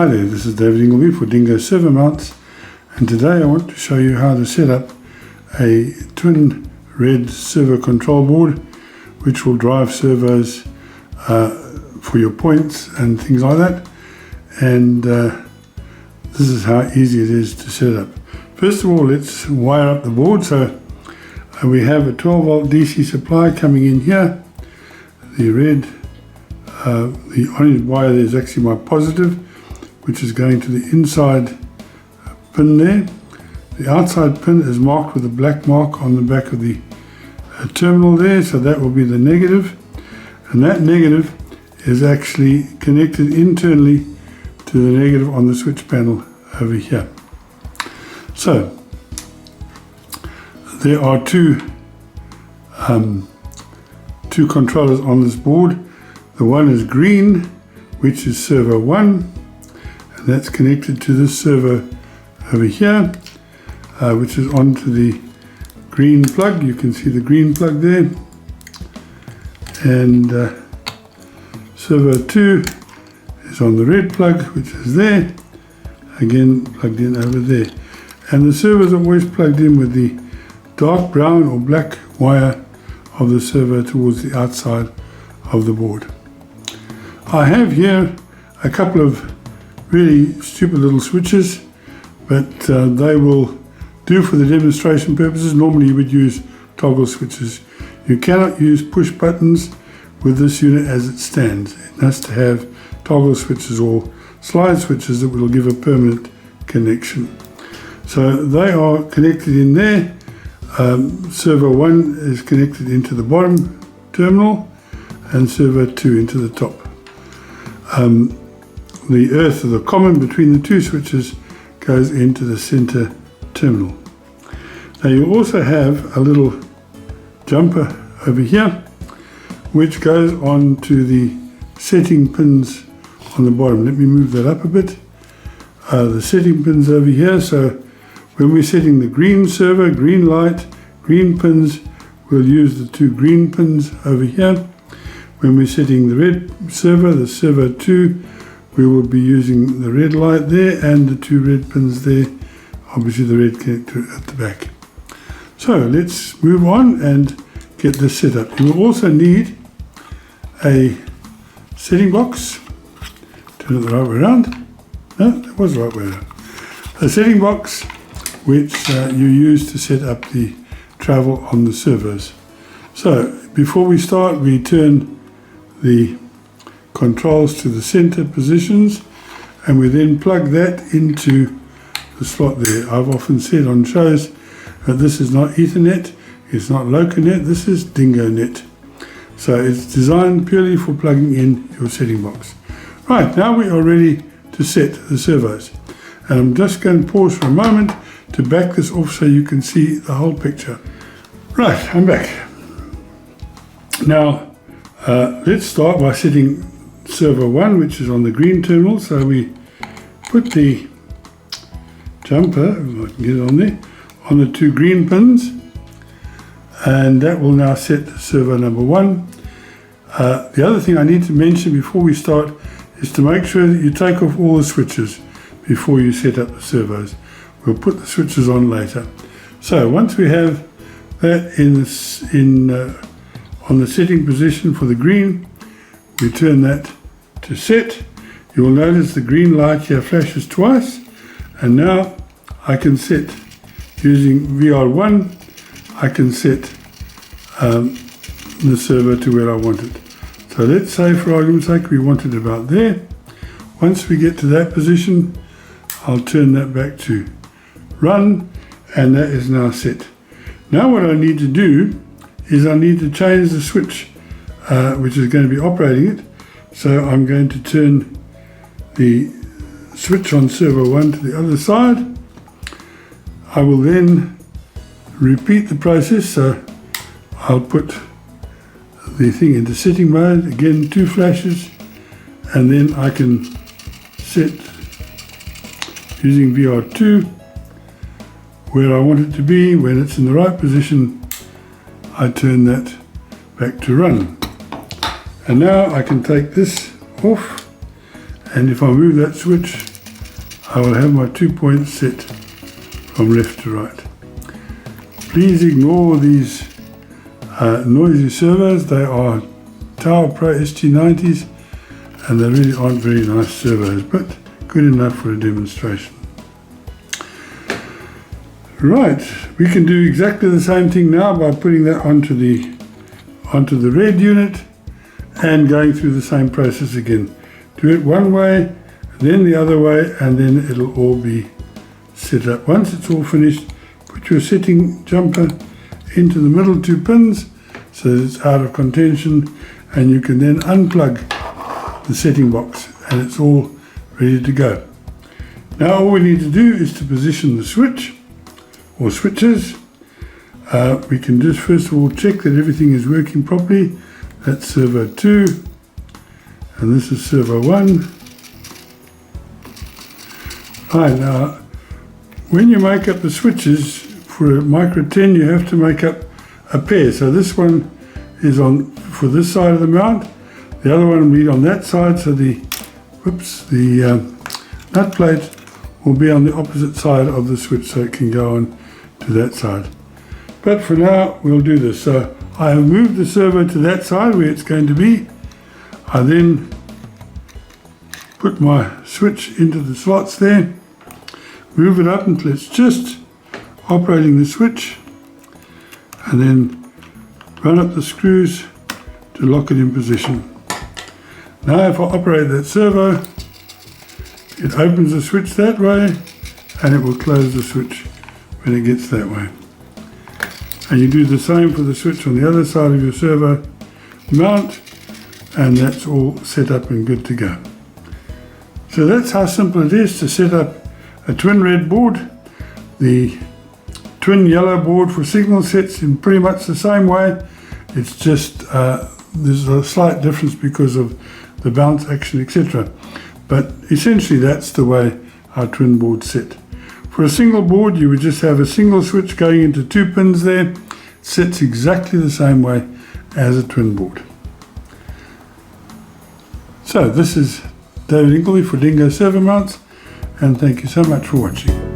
Hi there, this is David Dingo for Dingo Servo Mounts, and today I want to show you how to set up a twin red servo control board which will drive servos for your points and things like that. And this is how easy it is to set up. First of all, let's wire up the board. So we have a 12 volt DC supply coming in here. The orange wire there is actually my positive, which is going to the inside pin there. The outside pin is marked with a black mark on the back of the terminal there, so that will be the negative. And that negative is actually connected internally to the negative on the switch panel over here. So there are two controllers on this board. The one is green, which is servo 1, and that's connected to this servo over here, which is onto the green plug. You can see the green plug there. And servo 2 is on the red plug, which is there, again plugged in over there. And the servos are always plugged in with the dark brown or black wire of the servo towards the outside of the board. I have here a couple of really stupid little switches, but they will do for the demonstration purposes. Normally you would use toggle switches. You cannot use push buttons with this unit as it stands. It has to have toggle switches or slide switches that will give a permanent connection. So they are connected in there. Servo 1 is connected into the bottom terminal and servo 2 into the top. The earth, or the common between the two switches, goes into the center terminal. Now you also have a little jumper over here which goes on to the setting pins on the bottom. Let me move that up a bit. The setting pins over here, so when we're setting the green servo, green light, green pins, we'll use the two green pins over here. When we're setting the red servo, the servo 2, we will be using the red light there and the two red pins there, obviously the red connector at the back. So let's move on and get this set up. You will also need a setting box. Turn it the right way around. No, that was the right way around. A setting box which you use to set up the travel on the servos. So before we start, we turn the controls to the center positions, and we then plug that into the slot there. I've often said on shows that this is not Ethernet, it's not LocaNet, this is DingoNet. So it's designed purely for plugging in your setting box. Right, now we are ready to set the servos. And I'm just going to pause for a moment to back this off so you can see the whole picture. Right, I'm back. Now, let's start by setting servo 1, which is on the green terminal. So we put the jumper, if I can get it on there, on the two green pins, and that will now set servo number 1. The other thing I need to mention before we start is to make sure that you take off all the switches before you set up the servos. We'll put the switches on later. So once we have that on the setting position for the green, we turn that to set. You will notice the green light here flashes twice, and now I can set, using VR1, I can set the servo to where I want it. So let's say, for argument's sake, we want it about there. Once we get to that position, I'll turn that back to run, and that is now set. Now what I need to do is I need to change the switch which is going to be operating it. So I'm going to turn the switch on servo 1 to the other side. I will then repeat the process, so I'll put the thing into setting mode, again 2 flashes, and then I can set using VR2 where I want it to be. When it's in the right position, I turn that back to run. And now I can take this off, and if I move that switch, I will have my 2 points set from left to right. Please ignore these noisy servos. They are Tower Pro ST90s and they really aren't very nice servos, but good enough for a demonstration. Right, we can do exactly the same thing now by putting that onto the red unit and going through the same process again. Do it one way, then the other way, and then it'll all be set up. Once it's all finished, put your setting jumper into the middle 2 pins so that it's out of contention, and you can then unplug the setting box and it's all ready to go. Now all we need to do is to position the switch or switches. We can just first of all check that everything is working properly. That's servo 2 and this is servo 1. Right, now when you make up the switches for a micro 10 you have to make up a pair. So this one is on for this side of the mount, the other one will be on that side, so the nut plate will be on the opposite side of the switch so it can go on to that side. But for now we'll do this. So I have moved the servo to that side where it's going to be. I then put my switch into the slots there, move it up until it's just operating the switch, and then run up the screws to lock it in position. Now if I operate that servo, it opens the switch that way and it will close the switch when it gets that way. And you do the same for the switch on the other side of your servo mount, and that's all set up and good to go. So that's how simple it is to set up a twin red board. The twin yellow board for signal sets in pretty much the same way. It's just there's a slight difference because of the bounce action, etc. But essentially that's the way our twin boards sit. For a single board you would just have a single switch going into 2 pins there. It sits exactly the same way as a twin board. So this is David Ingleby for Dingo Servo Mounts, and thank you so much for watching.